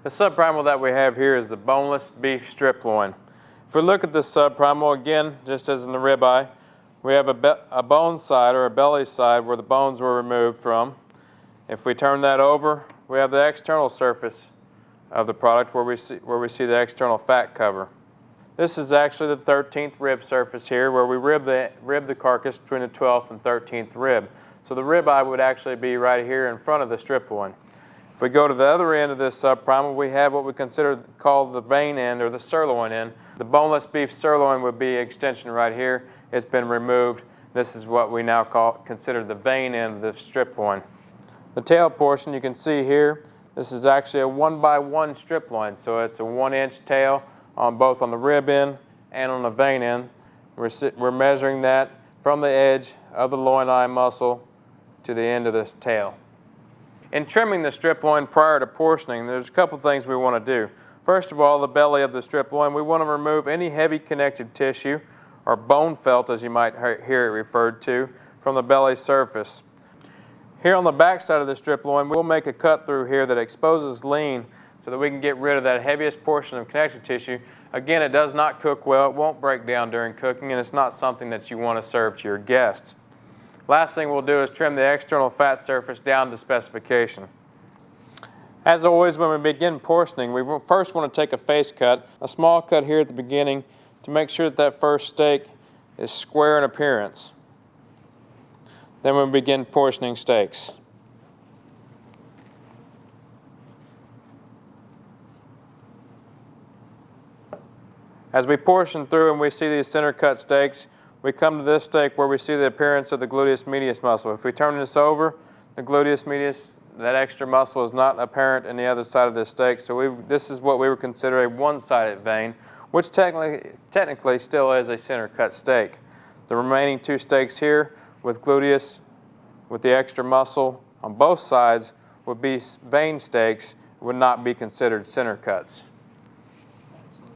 The subprimal that we have here is the boneless beef strip loin. If we look at this subprimal, again, just as in the ribeye, we have a bone side or a belly side where the bones were removed from. If we turn that over, we have the external surface of the product where we see the external fat cover. This is actually the 13th rib surface here where we rib the carcass between the 12th and 13th rib. So the ribeye would actually be right here in front of the strip loin. If we go to the other end of this subprimal, we have what we call the vein end or the sirloin end. The boneless beef sirloin would be extension right here. It's been removed. This is what we now consider the vein end of the strip loin. The tail portion you can see here, this is actually a 1x1 strip loin, so it's a 1-inch tail on both on the rib end and on the vein end. We're measuring that from the edge of the loin eye muscle to the end of the tail. In trimming the strip loin prior to portioning, there's a couple things we want to do. First of all, the belly of the strip loin, we want to remove any heavy connective tissue or bone felt, as you might hear it referred to, from the belly surface. Here on the back side of the strip loin, we'll make a cut through here that exposes lean so that we can get rid of that heaviest portion of connective tissue. Again, it does not cook well, it won't break down during cooking, and it's not something that you want to serve to your guests. Last thing we'll do is trim the external fat surface down to specification. As always, when we begin portioning, we first want to take a face cut, a small cut here at the beginning to make sure that first steak is square in appearance. Then we begin portioning steaks. As we portion through and we see these center cut steaks, we come to this steak where we see the appearance of the gluteus medius muscle. If we turn this over, the gluteus medius, that extra muscle, is not apparent in the other side of this steak. So this is what we would consider a one-sided vein, which technically still is a center cut steak. The remaining two steaks here with gluteus, with the extra muscle on both sides, would be vein steaks, would not be considered center cuts.